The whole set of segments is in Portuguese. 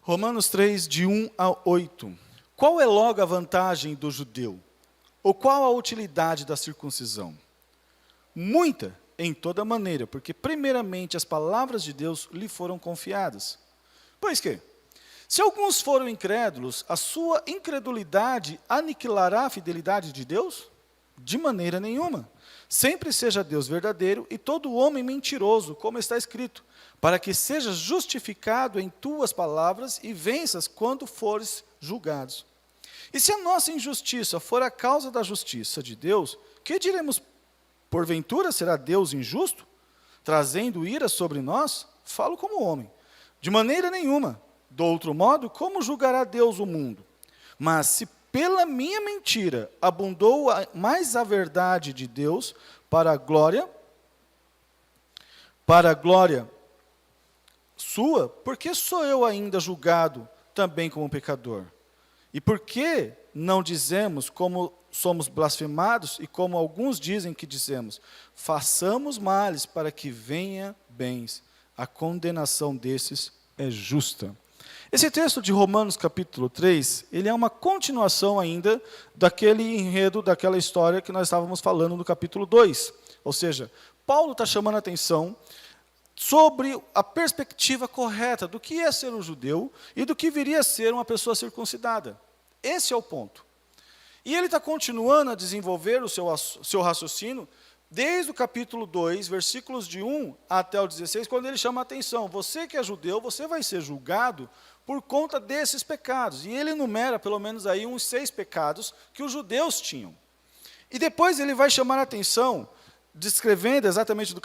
Romanos 3, de 1 a 8. Qual é logo a vantagem do judeu? Ou qual a utilidade da circuncisão? Muita, em toda maneira, porque primeiramente as palavras de Deus lhe foram confiadas. Pois que, se alguns foram incrédulos, a sua incredulidade aniquilará a fidelidade de Deus? De maneira nenhuma. Sempre seja Deus verdadeiro e todo homem mentiroso, como está escrito, para que sejas justificado em tuas palavras e venças quando fores julgados. E se a nossa injustiça for a causa da justiça de Deus, que diremos? Porventura será Deus injusto, trazendo ira sobre nós? Falo como homem. De maneira nenhuma. Do outro modo, como julgará Deus o mundo? Mas se pela minha mentira abundou mais a verdade de Deus para a glória sua, por que sou eu ainda julgado também como pecador? E por que não dizemos como somos blasfemados e como alguns dizem que dizemos? Façamos males para que venha bens. A condenação desses é justa. Esse texto de Romanos capítulo 3, ele é uma continuação ainda daquele enredo, daquela história que nós estávamos falando no capítulo 2. Ou seja, Paulo está chamando a atenção sobre a perspectiva correta do que é ser um judeu e do que viria a ser uma pessoa circuncidada. Esse é o ponto. E ele está continuando a desenvolver o seu raciocínio desde o capítulo 2, versículos de 1 até o 16, quando ele chama a atenção. Você que é judeu, você vai ser julgado por conta desses pecados. E ele enumera pelo menos aí uns 6 pecados que os judeus tinham. E depois ele vai chamar a atenção, descrevendo exatamente do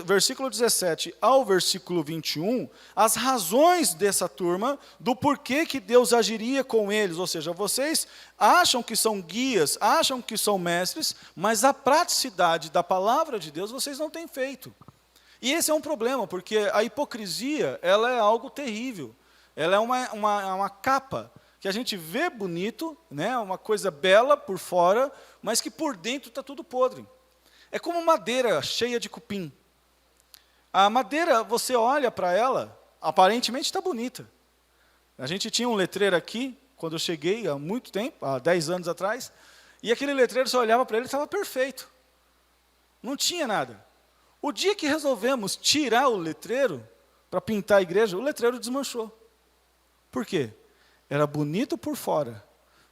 versículo 17 ao versículo 21, as razões dessa turma, do porquê que Deus agiria com eles. Ou seja, vocês acham que são guias, acham que são mestres, mas a praticidade da palavra de Deus vocês não têm feito. E esse é um problema, porque a hipocrisia, ela é algo terrível. Ela é uma capa que a gente vê bonito, né, uma coisa bela por fora, mas que por dentro está tudo podre. É como madeira cheia de cupim. A madeira, você olha para ela, aparentemente está bonita. A gente tinha um letreiro aqui, quando eu cheguei, há muito tempo, há 10 anos atrás, e aquele letreiro, você olhava para ele, estava perfeito. Não tinha nada. O dia que resolvemos tirar o letreiro, para pintar a igreja, o letreiro desmanchou. Por quê? Era bonito por fora,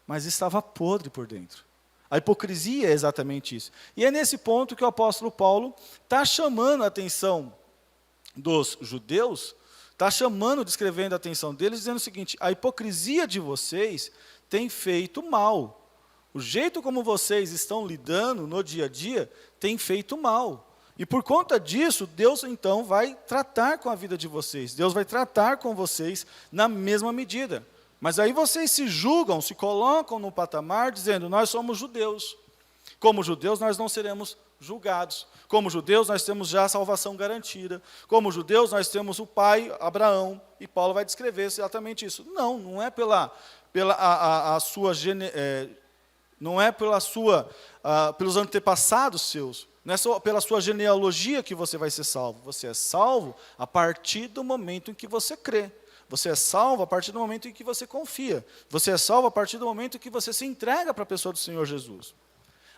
mas estava podre por dentro. A hipocrisia é exatamente isso. E é nesse ponto que o apóstolo Paulo está chamando a atenção dos judeus, está descrevendo a atenção deles, dizendo o seguinte: a hipocrisia de vocês tem feito mal. O jeito como vocês estão lidando no dia a dia tem feito mal. E por conta disso, Deus então vai tratar com a vida de vocês. Deus vai tratar com vocês na mesma medida. Mas aí vocês se julgam, se colocam no patamar dizendo: nós somos judeus. Como judeus nós não seremos julgados. Como judeus nós temos já a salvação garantida. Como judeus nós temos o pai Abraão. E Paulo vai descrever exatamente isso. Não é pelos antepassados seus. Não é só pela sua genealogia que você vai ser salvo. Você é salvo a partir do momento em que você crê. Você é salvo a partir do momento em que você confia. Você é salvo a partir do momento em que você se entrega para a pessoa do Senhor Jesus.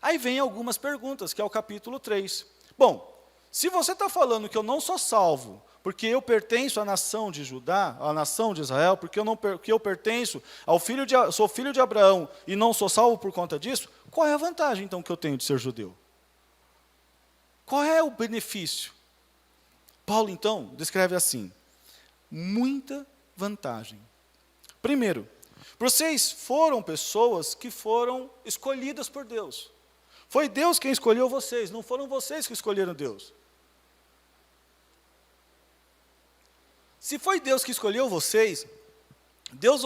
Aí vem algumas perguntas, que é o capítulo 3. Bom, se você está falando que eu não sou salvo, porque eu pertenço à nação de Judá, à nação de Israel, porque eu pertenço sou filho de Abraão e não sou salvo por conta disso, qual é a vantagem então que eu tenho de ser judeu? Qual é o benefício? Paulo então descreve assim: muita vantagem. Primeiro, vocês foram pessoas que foram escolhidas por Deus. Foi Deus quem escolheu vocês, não foram vocês que escolheram Deus. Se foi Deus que escolheu vocês, Deus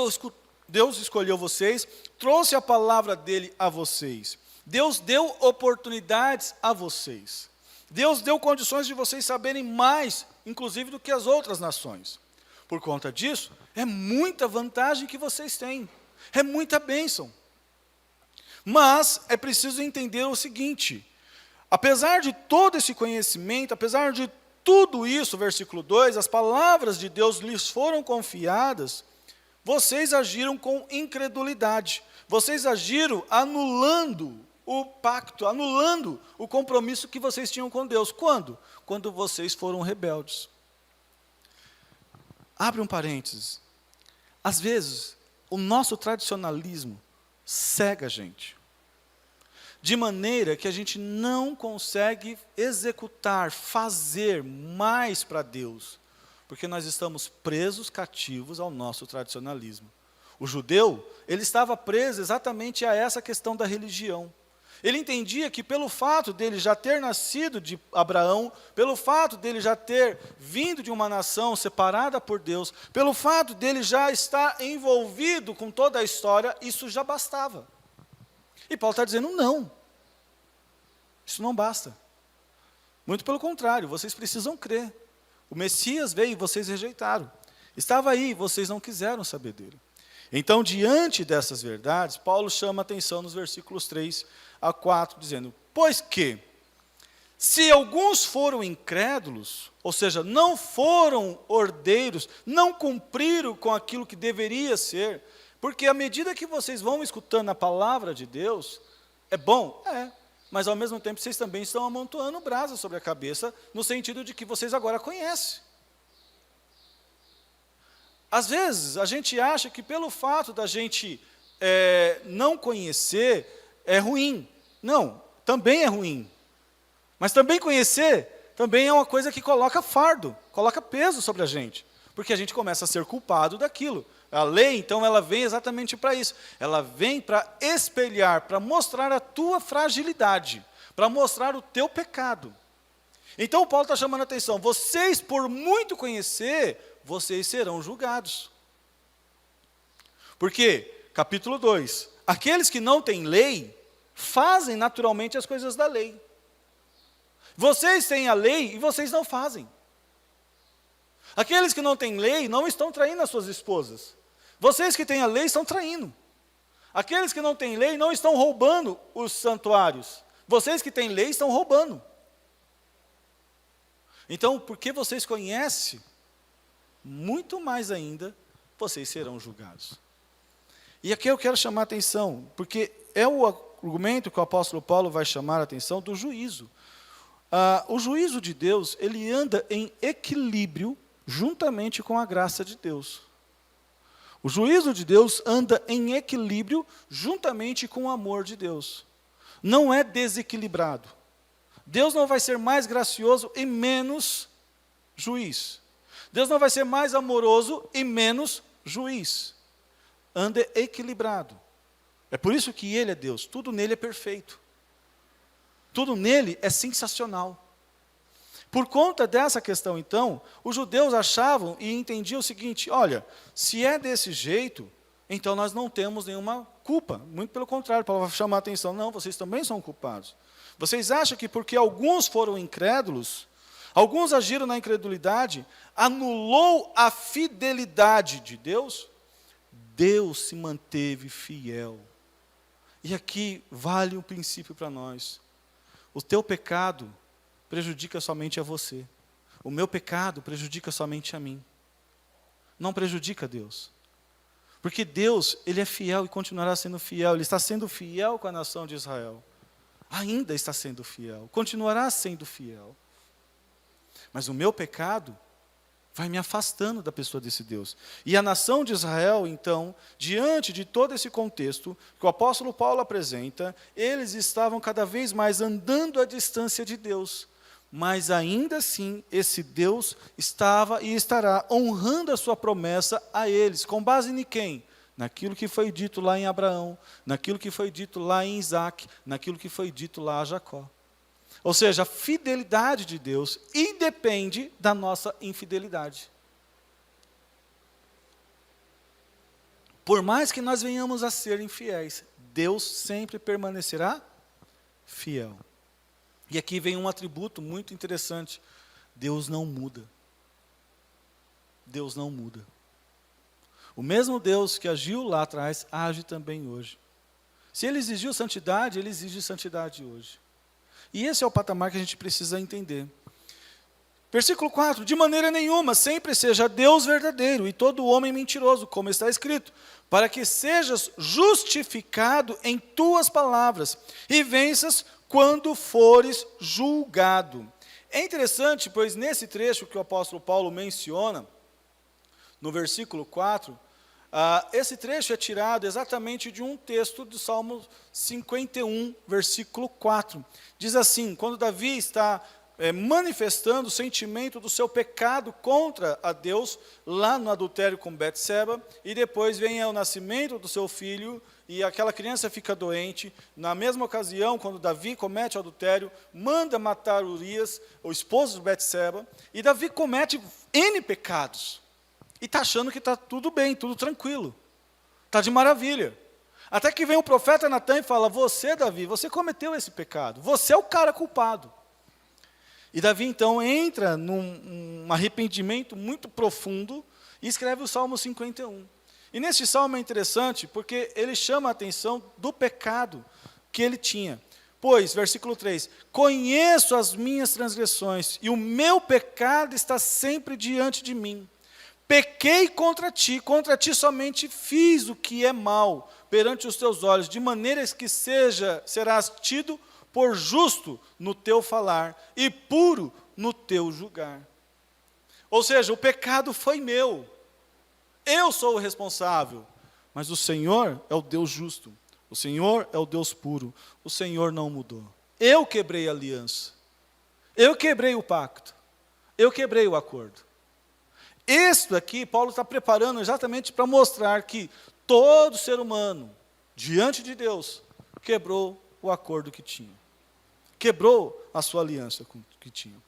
escolheu vocês, trouxe a palavra dele a vocês. Deus deu oportunidades a vocês. Deus deu condições de vocês saberem mais, inclusive, do que as outras nações. Por conta disso, é muita vantagem que vocês têm. É muita bênção. Mas é preciso entender o seguinte: apesar de todo esse conhecimento, apesar de tudo isso, versículo 2, as palavras de Deus lhes foram confiadas, vocês agiram com incredulidade. Vocês agiram anulando o pacto, anulando o compromisso que vocês tinham com Deus. Quando? Quando vocês foram rebeldes. Abre um parênteses. Às vezes, o nosso tradicionalismo cega a gente, de maneira que a gente não consegue executar, fazer mais para Deus, porque nós estamos presos, cativos ao nosso tradicionalismo. O judeu, ele estava preso exatamente a essa questão da religião. Ele entendia que pelo fato dele já ter nascido de Abraão, pelo fato dele já ter vindo de uma nação separada por Deus, pelo fato dele já estar envolvido com toda a história, isso já bastava. E Paulo está dizendo, não, isso não basta. Muito pelo contrário, vocês precisam crer. O Messias veio e vocês rejeitaram. Estava aí, vocês não quiseram saber dele. Então, diante dessas verdades, Paulo chama a atenção nos versículos 3 a 4, dizendo, pois que, se alguns foram incrédulos, ou seja, não foram ordeiros, não cumpriram com aquilo que deveria ser, porque à medida que vocês vão escutando a palavra de Deus, é bom? É, mas ao mesmo tempo vocês também estão amontoando brasa sobre a cabeça, no sentido de que vocês agora conhecem. Às vezes, a gente acha que pelo fato da gente não conhecer, é ruim. Não, também é ruim. Mas também conhecer, também é uma coisa que coloca fardo, coloca peso sobre a gente. Porque a gente começa a ser culpado daquilo. A lei, então, ela vem exatamente para isso. Ela vem para espelhar, para mostrar a tua fragilidade, para mostrar o teu pecado. Então, Paulo está chamando a atenção. Vocês, por muito conhecer, vocês serão julgados. Porque, capítulo 2, aqueles que não têm lei, fazem naturalmente as coisas da lei. Vocês têm a lei e vocês não fazem. Aqueles que não têm lei não estão traindo as suas esposas. Vocês que têm a lei estão traindo. Aqueles que não têm lei não estão roubando os santuários. Vocês que têm lei estão roubando. Então, porque vocês conhecem, muito mais ainda, vocês serão julgados. E aqui eu quero chamar a atenção, porque é o argumento que o apóstolo Paulo vai chamar a atenção do juízo. O juízo de Deus, ele anda em equilíbrio juntamente com a graça de Deus. O juízo de Deus anda em equilíbrio juntamente com o amor de Deus. Não é desequilibrado. Deus não vai ser mais gracioso e menos juiz. Deus não vai ser mais amoroso e menos juiz. Anda equilibrado. É por isso que Ele é Deus. Tudo nele é perfeito. Tudo nele é sensacional. Por conta dessa questão, então, os judeus achavam e entendiam o seguinte, olha, se é desse jeito, então nós não temos nenhuma culpa. Muito pelo contrário, Paulo vai chamar a atenção, não, vocês também são culpados. Vocês acham que porque alguns foram incrédulos, alguns agiram na incredulidade, anulou a fidelidade de Deus? Deus se manteve fiel. E aqui vale um princípio para nós. O teu pecado prejudica somente a você. O meu pecado prejudica somente a mim. Não prejudica Deus. Porque Deus, Ele é fiel e continuará sendo fiel. Ele está sendo fiel com a nação de Israel. Ainda está sendo fiel. Continuará sendo fiel. Mas o meu pecado vai me afastando da pessoa desse Deus. E a nação de Israel, então, diante de todo esse contexto que o apóstolo Paulo apresenta, eles estavam cada vez mais andando à distância de Deus. Mas ainda assim, esse Deus estava e estará honrando a sua promessa a eles. Com base em quem? Naquilo que foi dito lá em Abraão, naquilo que foi dito lá em Isaac, naquilo que foi dito lá a Jacó. Ou seja, a fidelidade de Deus independe da nossa infidelidade. Por mais que nós venhamos a ser infiéis, Deus sempre permanecerá fiel. E aqui vem um atributo muito interessante. Deus não muda. Deus não muda. O mesmo Deus que agiu lá atrás, age também hoje. Se Ele exigiu santidade, Ele exige santidade hoje. E esse é o patamar que a gente precisa entender. Versículo 4, de maneira nenhuma, sempre seja Deus verdadeiro e todo homem mentiroso, como está escrito, para que sejas justificado em tuas palavras e venças quando fores julgado. É interessante, pois nesse trecho que o apóstolo Paulo menciona, no versículo 4, esse trecho é tirado exatamente de um texto do Salmo 51, versículo 4. Diz assim, quando Davi está manifestando o sentimento do seu pecado contra a Deus, lá no adultério com Betseba, e depois vem o nascimento do seu filho, e aquela criança fica doente. Na mesma ocasião, quando Davi comete o adultério, manda matar Urias, o esposo de Betseba, e Davi comete N pecados, e está achando que está tudo bem, tudo tranquilo, está de maravilha. Até que vem o profeta Natan e fala, você, Davi, você cometeu esse pecado, você é o cara culpado. E Davi, então, entra num arrependimento muito profundo e escreve o Salmo 51. E nesse salmo é interessante porque ele chama a atenção do pecado que ele tinha. Pois, versículo 3, conheço as minhas transgressões e o meu pecado está sempre diante de mim. Pequei contra ti somente fiz o que é mal perante os teus olhos, de maneira que serás tido por justo no teu falar e puro no teu julgar. Ou seja, o pecado foi meu, eu sou o responsável, mas o Senhor é o Deus justo, o Senhor é o Deus puro, o Senhor não mudou. Eu quebrei a aliança, eu quebrei o pacto, eu quebrei o acordo. Isto aqui, Paulo está preparando exatamente para mostrar que todo ser humano, diante de Deus, quebrou o acordo que tinha. Quebrou a sua aliança que tinha.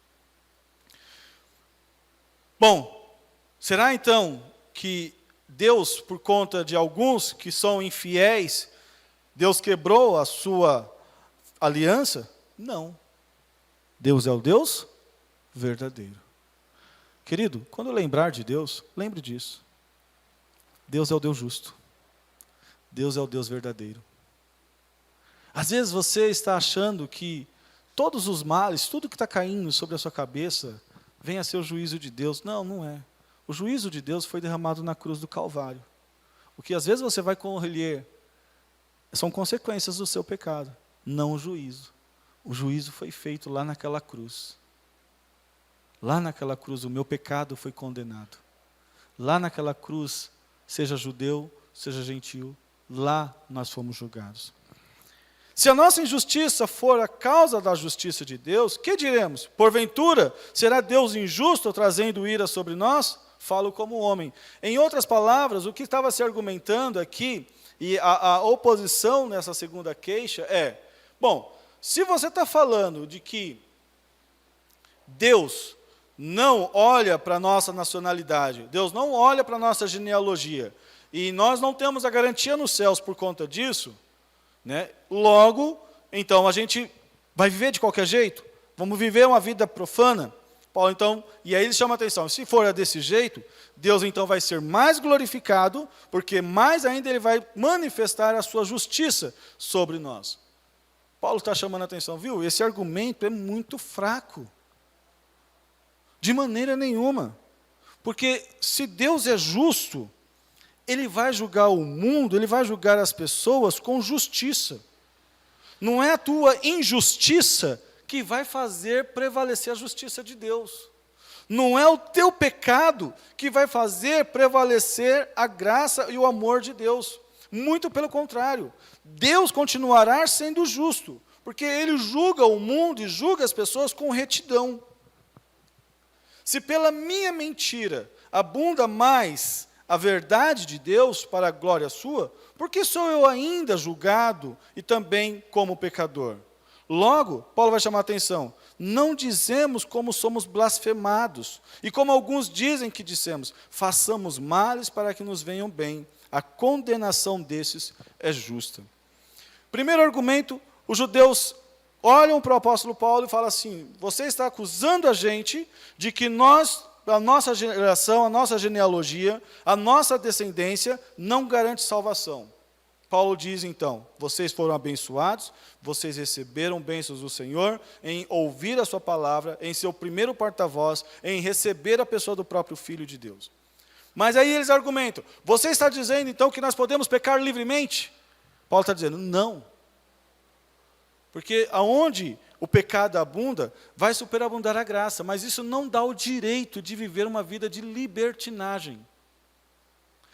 Bom, será então que Deus, por conta de alguns que são infiéis, Deus quebrou a sua aliança? Não. Deus é o Deus verdadeiro. Querido, quando lembrar de Deus, lembre disso. Deus é o Deus justo. Deus é o Deus verdadeiro. Às vezes você está achando que todos os males, tudo que está caindo sobre a sua cabeça, vem a ser o juízo de Deus. Não, não é. O juízo de Deus foi derramado na cruz do Calvário. O que às vezes você vai colher são consequências do seu pecado, não o juízo. O juízo foi feito lá naquela cruz. Lá naquela cruz o meu pecado foi condenado. Lá naquela cruz, seja judeu, seja gentil, lá nós fomos julgados. Se a nossa injustiça for a causa da justiça de Deus, que diremos? Porventura, será Deus injusto trazendo ira sobre nós? Falo como homem. Em outras palavras, o que estava se argumentando aqui, e a oposição nessa segunda queixa é, bom, se você está falando de que Deus não olha para a nossa nacionalidade, Deus não olha para a nossa genealogia, e nós não temos a garantia nos céus por conta disso, né? Logo, então, a gente vai viver de qualquer jeito? Vamos viver uma vida profana? Paulo, então, e aí ele chama a atenção, se for desse jeito, Deus então vai ser mais glorificado, porque mais ainda ele vai manifestar a sua justiça sobre nós. Paulo está chamando a atenção, viu? Esse argumento é muito fraco. De maneira nenhuma. Porque se Deus é justo, Ele vai julgar o mundo, Ele vai julgar as pessoas com justiça. Não é a tua injustiça que vai fazer prevalecer a justiça de Deus. Não é o teu pecado que vai fazer prevalecer a graça e o amor de Deus. Muito pelo contrário. Deus continuará sendo justo, porque Ele julga o mundo e julga as pessoas com retidão. Se pela minha mentira abunda mais a verdade de Deus para a glória sua, por que sou eu ainda julgado e também como pecador? Logo, Paulo vai chamar a atenção, não dizemos como somos blasfemados, e como alguns dizem que dissemos, façamos males para que nos venham bem, a condenação desses é justa. Primeiro argumento, os judeus olham para o apóstolo Paulo e falam assim, você está acusando a gente de que nós, a nossa geração, a nossa genealogia, a nossa descendência não garante salvação. Paulo diz então, vocês foram abençoados, vocês receberam bênçãos do Senhor, em ouvir a sua palavra, em ser o primeiro porta-voz, em receber a pessoa do próprio Filho de Deus. Mas aí eles argumentam, você está dizendo então que nós podemos pecar livremente? Paulo está dizendo, não. Porque aonde o pecado abunda, vai superabundar a graça, mas isso não dá o direito de viver uma vida de libertinagem.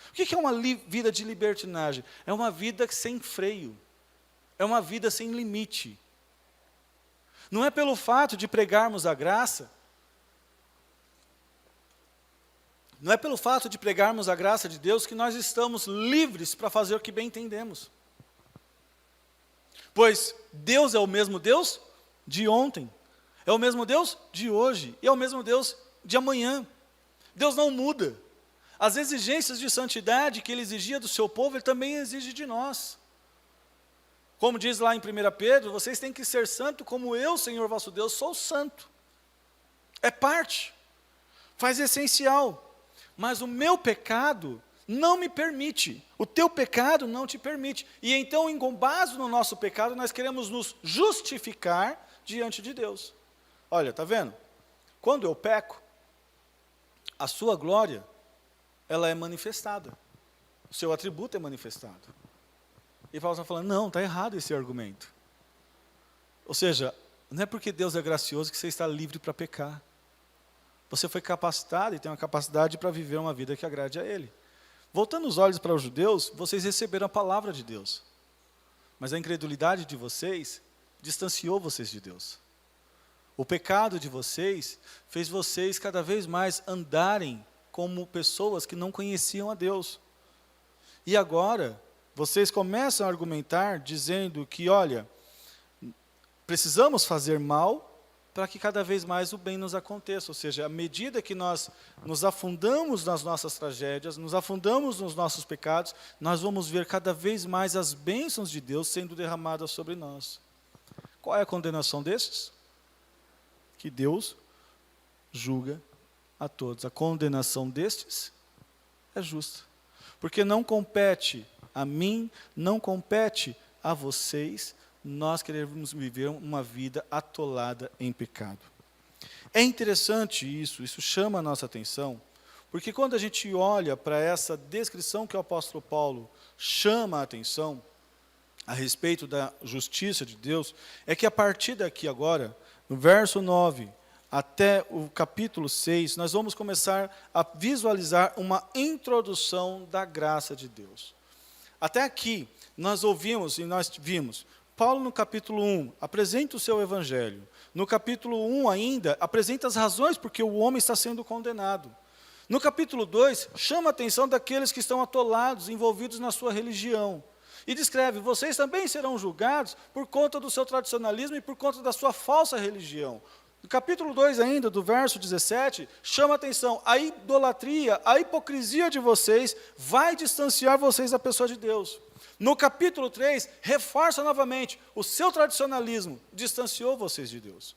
O que é uma vida de libertinagem? É uma vida sem freio. É uma vida sem limite. Não é pelo fato de pregarmos a graça, não é pelo fato de pregarmos a graça de Deus que nós estamos livres para fazer o que bem entendemos. Pois Deus é o mesmo Deus de ontem, é o mesmo Deus de hoje, e é o mesmo Deus de amanhã. Deus não muda. As exigências de santidade que Ele exigia do seu povo, Ele também exige de nós. Como diz lá em 1 Pedro, vocês têm que ser santo como eu, Senhor vosso Deus, sou santo. É parte, faz essencial. Mas o meu pecado não me permite, o teu pecado não te permite. E então, com base no nosso pecado, nós queremos nos justificar diante de Deus. Olha, está vendo? Quando eu peco, a sua glória, ela é manifestada. O seu atributo é manifestado. E Paulo está falando, não, está errado esse argumento. Ou seja, não é porque Deus é gracioso que você está livre para pecar. Você foi capacitado e tem uma capacidade para viver uma vida que agrade a Ele. Voltando os olhos para os judeus, vocês receberam a palavra de Deus. Mas a incredulidade de vocês distanciou vocês de Deus. O pecado de vocês fez vocês cada vez mais andarem como pessoas que não conheciam a Deus. E agora, vocês começam a argumentar dizendo que, olha, precisamos fazer mal para que cada vez mais o bem nos aconteça. Ou seja, à medida que nós nos afundamos nas nossas tragédias, nos afundamos nos nossos pecados, nós vamos ver cada vez mais as bênçãos de Deus sendo derramadas sobre nós. Qual é a condenação destes? Que Deus julga a todos. A condenação destes é justa. Porque não compete a mim, não compete a vocês, nós queremos viver uma vida atolada em pecado. É interessante isso chama a nossa atenção, porque quando a gente olha para essa descrição que o apóstolo Paulo chama a atenção, a respeito da justiça de Deus, é que a partir daqui agora, no verso 9, até o capítulo 6, nós vamos começar a visualizar uma introdução da graça de Deus. Até aqui, nós ouvimos e nós vimos, Paulo no capítulo 1, apresenta o seu evangelho. No capítulo 1 ainda, apresenta as razões porque o homem está sendo condenado. No capítulo 2, chama a atenção daqueles que estão atolados, envolvidos na sua religião. E descreve, vocês também serão julgados por conta do seu tradicionalismo e por conta da sua falsa religião. No capítulo 2 ainda, do verso 17, chama a atenção, a idolatria, a hipocrisia de vocês vai distanciar vocês da pessoa de Deus. No capítulo 3, reforça novamente, o seu tradicionalismo distanciou vocês de Deus.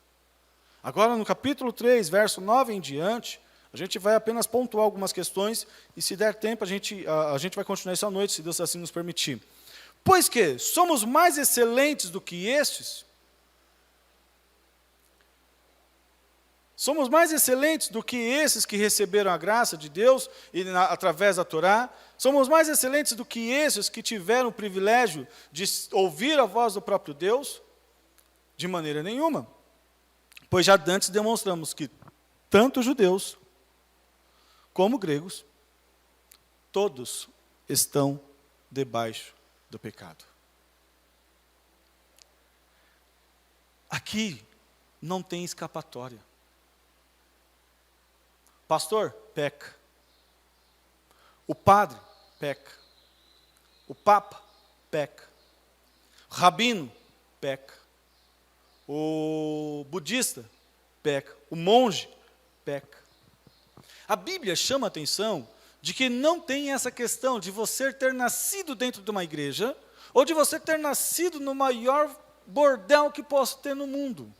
Agora, no capítulo 3, verso 9 em diante, a gente vai apenas pontuar algumas questões, e se der tempo, a gente vai continuar isso à noite, se Deus assim nos permitir. Pois que somos mais excelentes do que estes? Somos mais excelentes do que esses que receberam a graça de Deus através da Torá? Somos mais excelentes do que esses que tiveram o privilégio de ouvir a voz do próprio Deus? De maneira nenhuma. Pois já antes demonstramos que tanto judeus como gregos, todos estão debaixo do pecado. Aqui não tem escapatória. Pastor, peca. O padre, peca. O papa, peca. O rabino, peca. O budista, peca. O monge, peca. A Bíblia chama a atenção de que não tem essa questão de você ter nascido dentro de uma igreja ou de você ter nascido no maior bordel que possa ter no mundo.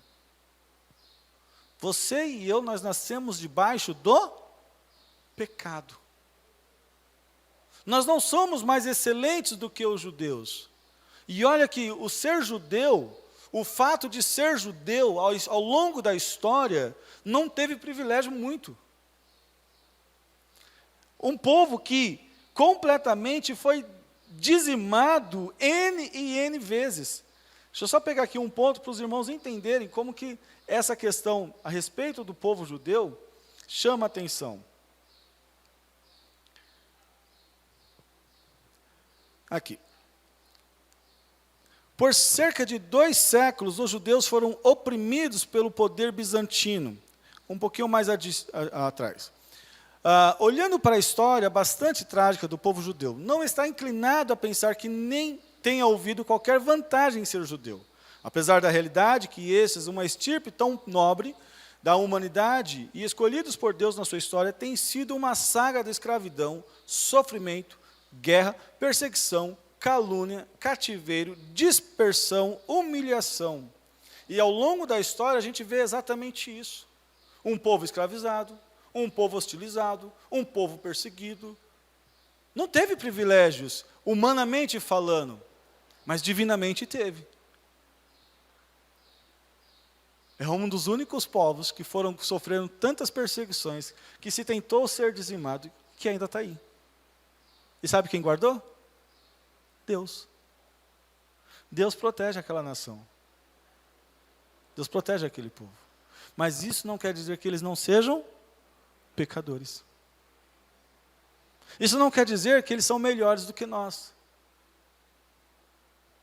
Você e eu, nós nascemos debaixo do pecado. Nós não somos mais excelentes do que os judeus. E olha que o ser judeu, o fato de ser judeu, ao longo da história, não teve privilégio muito. Um povo que completamente foi dizimado N e N vezes. Deixa eu só pegar aqui um ponto para os irmãos entenderem como que essa questão a respeito do povo judeu chama a atenção. Aqui. Por cerca de 2 séculos, os judeus foram oprimidos pelo poder bizantino. Um pouquinho mais atrás. Olhando para a história bastante trágica do povo judeu, não está inclinado a pensar que nem tenha ouvido qualquer vantagem em ser judeu. Apesar da realidade que esses, uma estirpe tão nobre da humanidade e escolhidos por Deus na sua história, tem sido uma saga de escravidão, sofrimento, guerra, perseguição, calúnia, cativeiro, dispersão, humilhação. E ao longo da história a gente vê exatamente isso. Um povo escravizado, um povo hostilizado, um povo perseguido. Não teve privilégios, humanamente falando, mas divinamente teve. É um dos únicos povos que foram sofrendo tantas perseguições, que se tentou ser dizimado, que ainda está aí. E sabe quem guardou? Deus. Deus protege aquela nação. Deus protege aquele povo. Mas isso não quer dizer que eles não sejam pecadores. Isso não quer dizer que eles são melhores do que nós.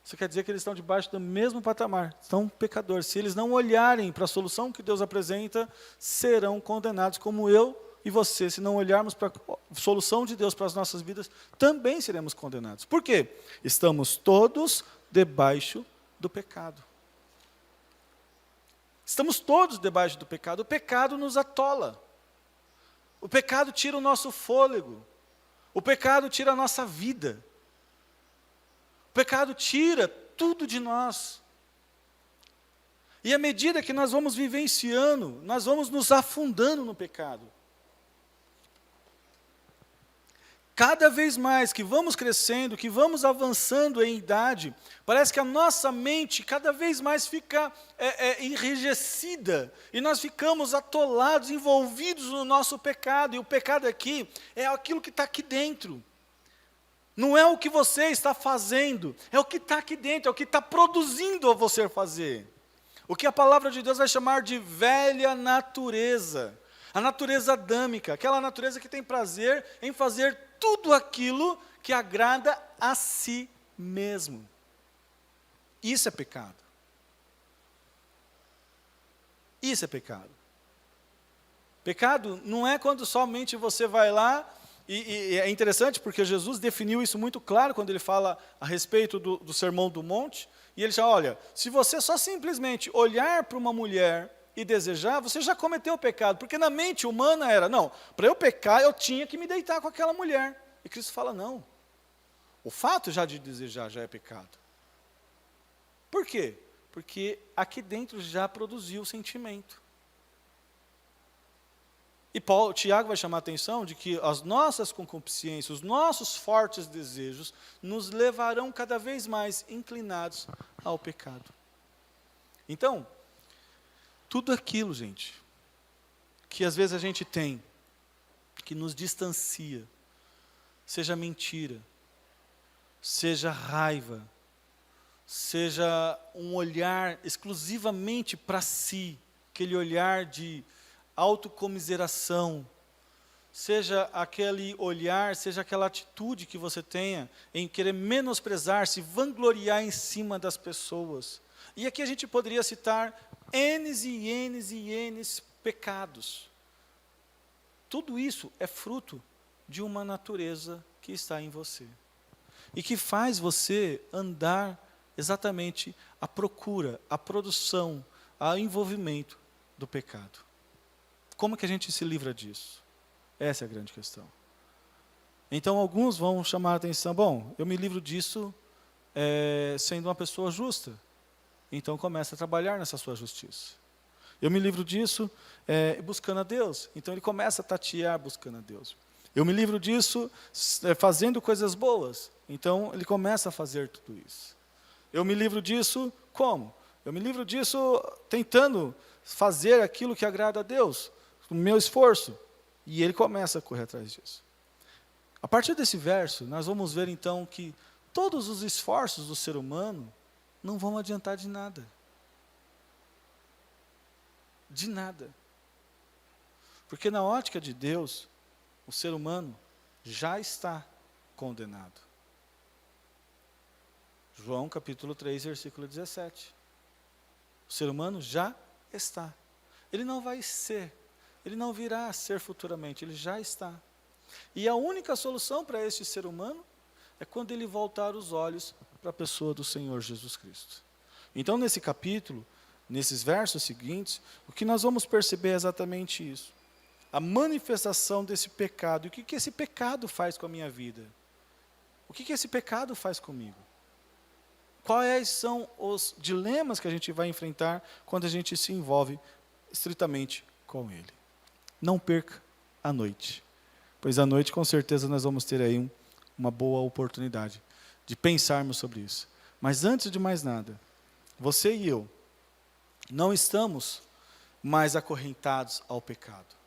Isso quer dizer que eles estão debaixo do mesmo patamar. São pecadores. Se eles não olharem para a solução que Deus apresenta, serão condenados como eu e você. Se não olharmos para a solução de Deus para as nossas vidas, também seremos condenados. Por quê? Estamos todos debaixo do pecado. Estamos todos debaixo do pecado. O pecado nos atola. O pecado tira o nosso fôlego. O pecado tira a nossa vida. O pecado tira tudo de nós. E à medida que nós vamos vivenciando, nós vamos nos afundando no pecado. Cada vez mais que vamos crescendo, que vamos avançando em idade, parece que a nossa mente cada vez mais fica enrijecida, e nós ficamos atolados, envolvidos no nosso pecado, e o pecado aqui é aquilo que está aqui dentro. Não é o que você está fazendo, é o que está aqui dentro, é o que está produzindo a você fazer. O que a palavra de Deus vai chamar de velha natureza, a natureza adâmica, aquela natureza que tem prazer em fazer tudo aquilo que agrada a si mesmo. Isso é pecado. Isso é pecado. Pecado não é quando somente você vai lá, e é interessante porque Jesus definiu isso muito claro quando ele fala a respeito do Sermão do Monte, e ele fala, olha, se você só simplesmente olhar para uma mulher e desejar, você já cometeu o pecado, porque na mente humana era, não, para eu pecar eu tinha que me deitar com aquela mulher. E Cristo fala, não, o fato já de desejar já é pecado. Por quê? Porque aqui dentro já produziu o sentimento. E Tiago vai chamar a atenção de que as nossas concupiscências, os nossos fortes desejos, nos levarão cada vez mais inclinados ao pecado. Então, tudo aquilo, gente, que às vezes a gente tem, que nos distancia, seja mentira, seja raiva, seja um olhar exclusivamente para si, aquele olhar de autocomiseração, seja aquele olhar, seja aquela atitude que você tenha em querer menosprezar, se vangloriar em cima das pessoas. E aqui a gente poderia citar N's e N's e N's pecados. Tudo isso é fruto de uma natureza que está em você. E que faz você andar exatamente à procura, à produção, ao envolvimento do pecado. Como que a gente se livra disso? Essa é a grande questão. Então, alguns vão chamar a atenção, bom, eu me livro disso sendo uma pessoa justa. Então, começa a trabalhar nessa sua justiça. Eu me livro disso buscando a Deus. Então, ele começa a tatear buscando a Deus. Eu me livro disso fazendo coisas boas. Então, ele começa a fazer tudo isso. Eu me livro disso como? Eu me livro disso tentando fazer aquilo que agrada a Deus, com o meu esforço. E ele começa a correr atrás disso. A partir desse verso, nós vamos ver então que todos os esforços do ser humano não vão adiantar de nada. De nada. Porque na ótica de Deus, o ser humano já está condenado. João capítulo 3, versículo 17. O ser humano já está. Ele não vai ser, ele não virá a ser futuramente, ele já está. E a única solução para este ser humano é quando ele voltar os olhos para a pessoa do Senhor Jesus Cristo. Então, nesse capítulo, nesses versos seguintes, o que nós vamos perceber é exatamente isso. A manifestação desse pecado. E o que esse pecado faz com a minha vida? O que esse pecado faz comigo? Quais são os dilemas que a gente vai enfrentar quando a gente se envolve estritamente com ele? Não perca a noite. Pois à noite, com certeza, nós vamos ter aí uma boa oportunidade de pensarmos sobre isso. Mas antes de mais nada, você e eu não estamos mais acorrentados ao pecado.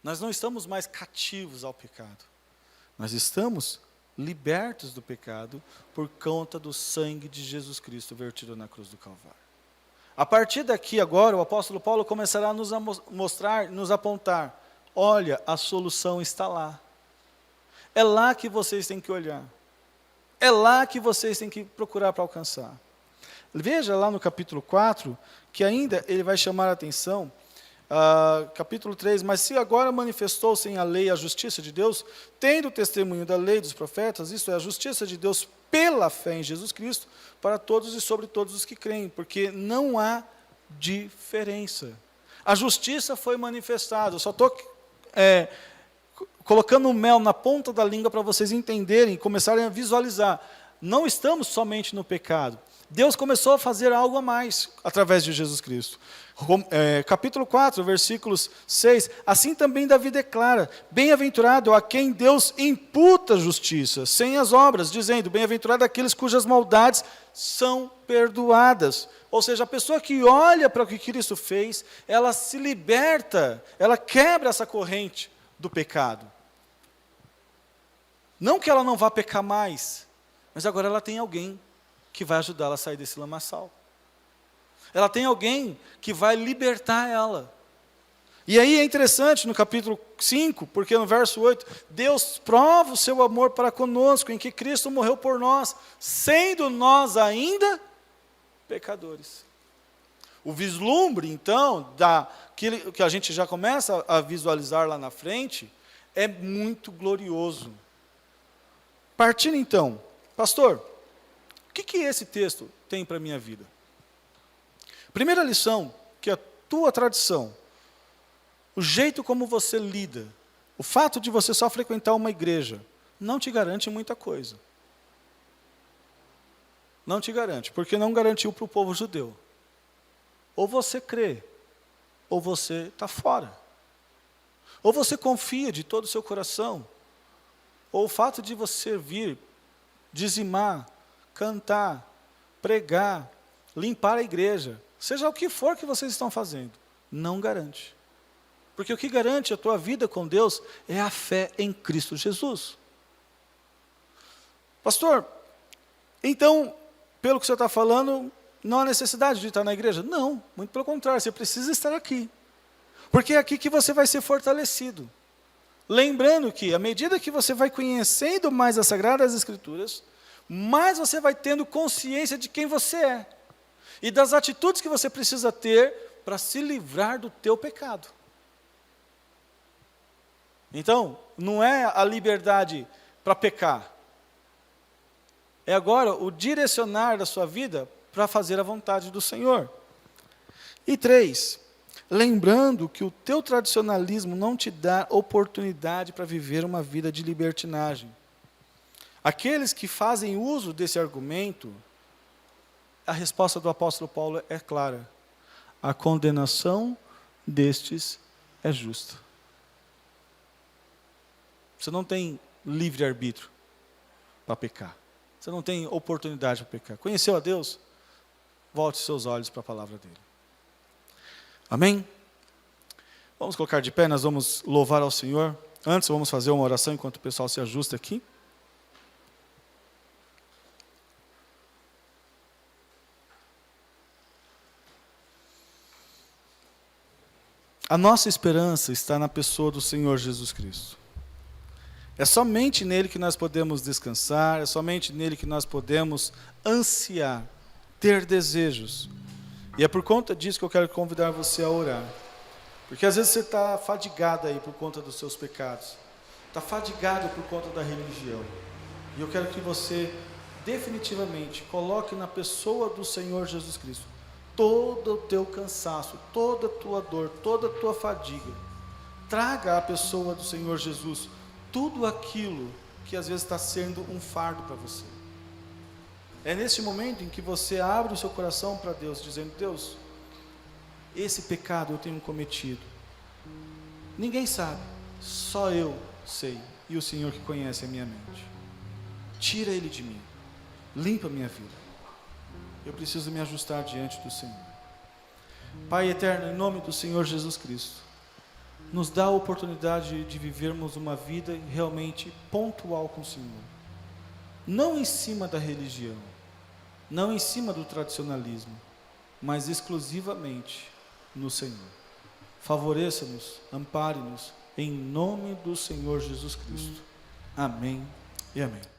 Nós não estamos mais cativos ao pecado. Nós estamos libertos do pecado por conta do sangue de Jesus Cristo vertido na cruz do Calvário. A partir daqui agora, o apóstolo Paulo começará a nos mostrar, nos apontar, olha, a solução está lá. É lá que vocês têm que olhar. É lá que vocês têm que procurar para alcançar. Veja lá no capítulo 4, que ainda ele vai chamar a atenção, capítulo 3, mas se agora manifestou-se em a lei a justiça de Deus, tendo o testemunho da lei dos profetas, isto é, a justiça de Deus pela fé em Jesus Cristo, para todos e sobre todos os que creem, porque não há diferença. A justiça foi manifestada, eu só estou colocando o mel na ponta da língua para vocês entenderem, começarem a visualizar. Não estamos somente no pecado. Deus começou a fazer algo a mais através de Jesus Cristo. Capítulo 4, versículos 6. Assim também Davi declara, bem-aventurado a quem Deus imputa justiça, sem as obras, dizendo, bem-aventurado aqueles cujas maldades são perdoadas. Ou seja, a pessoa que olha para o que Cristo fez, ela se liberta, ela quebra essa corrente do pecado. Não que ela não vá pecar mais, mas agora ela tem alguém que vai ajudá-la a sair desse lamaçal. Ela tem alguém que vai libertar ela. E aí é interessante no capítulo 5, porque no verso 8, Deus prova o seu amor para conosco, em que Cristo morreu por nós, sendo nós ainda pecadores. O vislumbre, então, que a gente já começa a visualizar lá na frente, é muito glorioso. Partindo então, pastor, o que esse texto tem para a minha vida? Primeira lição, que a tua tradição, o jeito como você lida, o fato de você só frequentar uma igreja, não te garante muita coisa. Não te garante, porque não garantiu para o povo judeu. Ou você crê, ou você está fora. Ou você confia de todo o seu coração, ou o fato de você vir, dizimar, cantar, pregar, limpar a igreja, seja o que for que vocês estão fazendo, não garante. Porque o que garante a tua vida com Deus é a fé em Cristo Jesus. Pastor, então, pelo que você está falando, não há necessidade de estar na igreja? Não, muito pelo contrário, você precisa estar aqui. Porque é aqui que você vai ser fortalecido. Lembrando que, à medida que você vai conhecendo mais as Sagradas Escrituras, mais você vai tendo consciência de quem você é. E das atitudes que você precisa ter para se livrar do teu pecado. Então, não é a liberdade para pecar. É agora o direcionar da sua vida para fazer a vontade do Senhor. E 3, lembrando que o teu tradicionalismo não te dá oportunidade para viver uma vida de libertinagem. Aqueles que fazem uso desse argumento, a resposta do apóstolo Paulo é clara. A condenação destes é justa. Você não tem livre-arbítrio para pecar. Você não tem oportunidade para pecar. Conheceu a Deus? Volte seus olhos para a palavra dele. Amém? Vamos colocar de pé, nós vamos louvar ao Senhor. Antes, vamos fazer uma oração enquanto o pessoal se ajusta aqui. A nossa esperança está na pessoa do Senhor Jesus Cristo. É somente nele que nós podemos descansar, é somente nele que nós podemos ansiar, ter desejos. E é por conta disso que eu quero convidar você a orar. Porque às vezes você está fadigado aí por conta dos seus pecados. Está fadigado por conta da religião. E eu quero que você definitivamente coloque na pessoa do Senhor Jesus Cristo todo o teu cansaço, toda a tua dor, toda a tua fadiga. Traga à pessoa do Senhor Jesus tudo aquilo que às vezes está sendo um fardo para você. É nesse momento em que você abre o seu coração para Deus, dizendo: Deus, esse pecado eu tenho cometido. Ninguém sabe, só eu sei, e o Senhor que conhece a minha mente. Tira ele de mim, limpa a minha vida. Eu preciso me ajustar diante do Senhor. Pai eterno, em nome do Senhor Jesus Cristo, nos dá a oportunidade de vivermos uma vida realmente pontual com o Senhor. Não em cima da religião, não em cima do tradicionalismo, mas exclusivamente no Senhor. Favoreça-nos, ampare-nos, em nome do Senhor Jesus Cristo. Amém e amém.